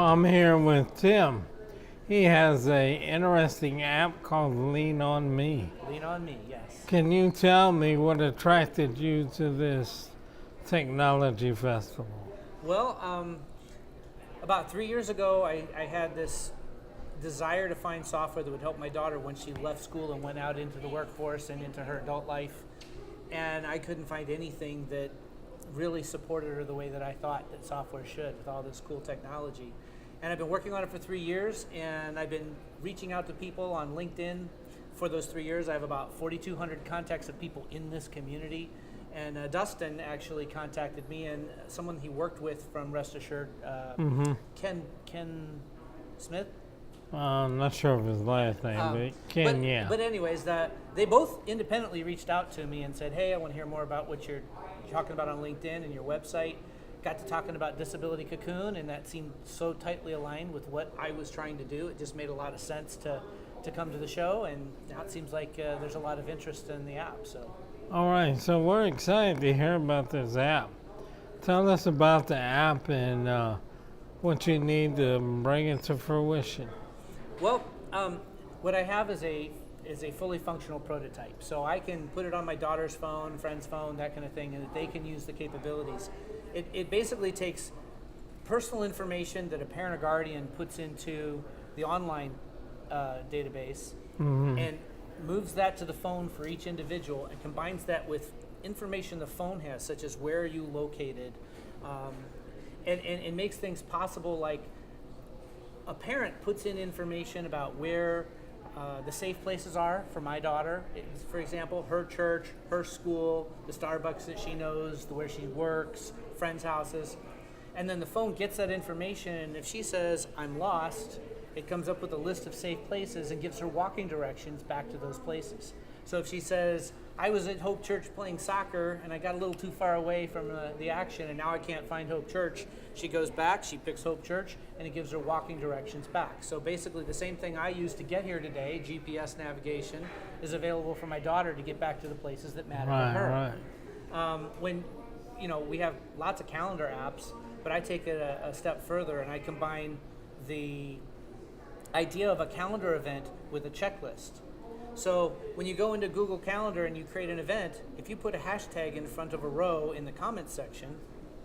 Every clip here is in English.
I'm here with Tim. He has a interesting app called LeanOnMe. LeanOnMe, yes. Can you tell me what attracted you to this technology festival? Well, about 3 years ago, I had this desire to find software that would help my daughter when she left school and went out into the workforce and into her adult life. And I couldn't find anything that really supported her the way that I thought that software should with all this cool technology. And I've been working on it for 3 years, and I've been reaching out to people on LinkedIn for those 3 years. I have about 4,200 contacts of people in this community. And Dustin actually contacted me, and someone he worked with from Rest Assured, Ken Smith. I'm not sure of his last name, but Ken, yeah. But anyways, they both independently reached out to me and said, hey, I want to hear more about what you're talking about on LinkedIn and your website. Got to talking about Disability Cocoon, and that seemed so tightly aligned with what I was trying to do. It just made a lot of sense to come to the show, and now it seems like there's a lot of interest in the app. So. All right, so we're excited to hear about this app. Tell us about the app and what you need to bring it to fruition. Well, what I have is a fully functional prototype. So I can put it on my daughter's phone, friend's phone, that kind of thing, and they can use the capabilities. It basically takes personal information that a parent or guardian puts into the online database and moves that to the phone for each individual and combines that with information the phone has, such as where are you located, and makes things possible like a parent puts in information about where the safe places are for my daughter. For example, her church, her school, the Starbucks that she knows, where she works, friends' houses. And then the phone gets that information, and if she says, I'm lost, it comes up with a list of safe places and gives her walking directions back to those places. So if she says, I was at Hope Church playing soccer and I got a little too far away from the action and now I can't find Hope Church, she goes back, she picks Hope Church, and it gives her walking directions back. So basically the same thing I used to get here today, GPS navigation, is available for my daughter to get back to the places that matter to her. When we have lots of calendar apps, but I take it a step further and I combine the idea of a calendar event with a checklist. So when you go into Google Calendar and you create an event, if you put a hashtag in front of a row in the comments section,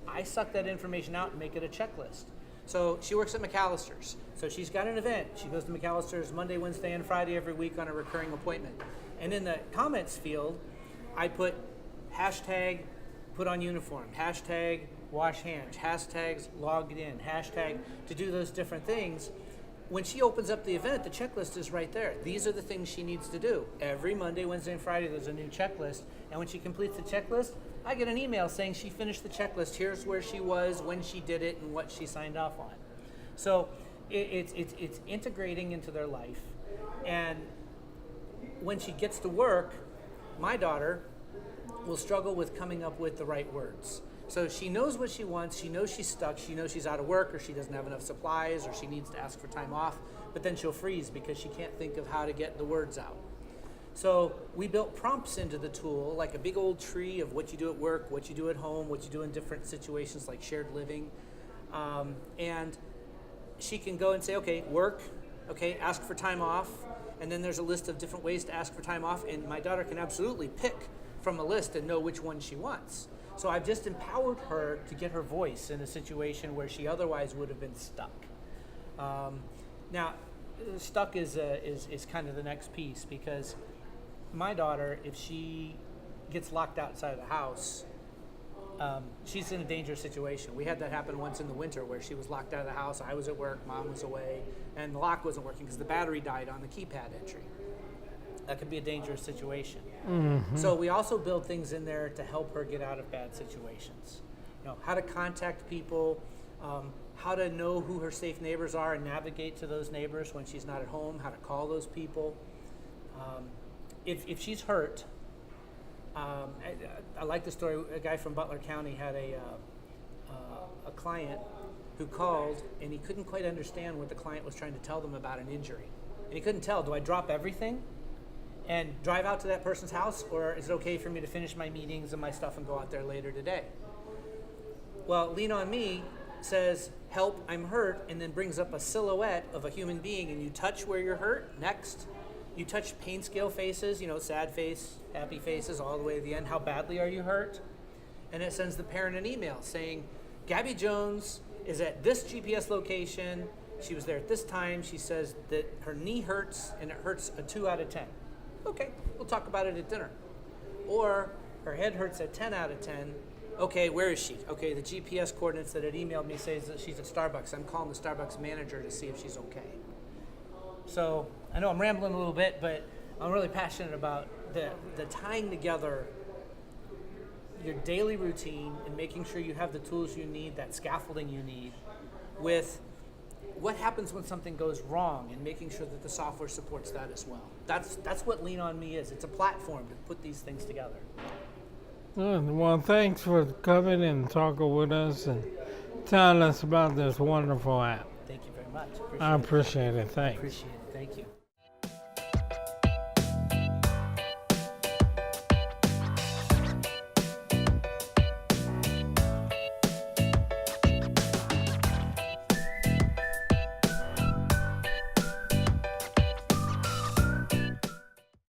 I suck that information out and make it a checklist. So she works at McAllister's. So she's got an event. She goes to McAllister's Monday, Wednesday, and Friday every week on a recurring appointment. And in the comments field, I put hashtag put on uniform, hashtag wash hands, hashtags logged in, hashtag to do those different things. When she opens up the event, the checklist is right there. These are the things she needs to do. Every Monday, Wednesday, and Friday, there's a new checklist. And when she completes the checklist, I get an email saying she finished the checklist. Here's where she was, when she did it, and what she signed off on. So it's integrating into their life. And when she gets to work, my daughter will struggle with coming up with the right words. So she knows what she wants, she knows she's stuck, she knows she's out of work, or she doesn't have enough supplies, or she needs to ask for time off, but then she'll freeze because she can't think of how to get the words out. So we built prompts into the tool, like a big old tree of what you do at work, what you do at home, what you do in different situations like shared living. And she can go and say, okay, work, okay, ask for time off, and then there's a list of different ways to ask for time off, and my daughter can absolutely pick from a list and know which one she wants. So I've just empowered her to get her voice in a situation where she otherwise would have been stuck. Now, stuck is kind of the next piece, because my daughter, if she gets locked outside of the house, she's in a dangerous situation. We had that happen once in the winter where she was locked out of the house. I was at work, Mom was away, and the lock wasn't working because the battery died on the keypad entry. That could be a dangerous situation. So we also build things in there to help her get out of bad situations. How to contact people, how to know who her safe neighbors are and navigate to those neighbors when she's not at home, how to call those people. If she's hurt, I like the story. A guy from Butler County had a client who called, and he couldn't quite understand what the client was trying to tell them about an injury. And he couldn't tell, do I drop everything and drive out to that person's house, or is it okay for me to finish my meetings and my stuff and go out there later today? Well, LeanOnMe says, help, I'm hurt, and then brings up a silhouette of a human being, and you touch where you're hurt, next. You touch pain scale faces, sad face, happy faces, all the way to the end. How badly are you hurt? And it sends the parent an email saying, Gabby Jones is at this GPS location. She was there at this time. She says that her knee hurts, and it hurts a 2 out of 10. Okay, we'll talk about it at dinner. Or her head hurts at 10 out of 10. Okay, where is she? Okay, the GPS coordinates that it emailed me says that she's at Starbucks. I'm calling the Starbucks manager to see if she's okay. So I know I'm rambling a little bit, but I'm really passionate about the tying together your daily routine and making sure you have the tools you need, that scaffolding you need, with what happens when something goes wrong and making sure that the software supports that as well. That's what LeanOnMe is. It's a platform to put these things together. Good. Well, thanks for coming and talking with us and telling us about this wonderful app. Thank you very much. I appreciate it. Thanks. Appreciate it. Thank you.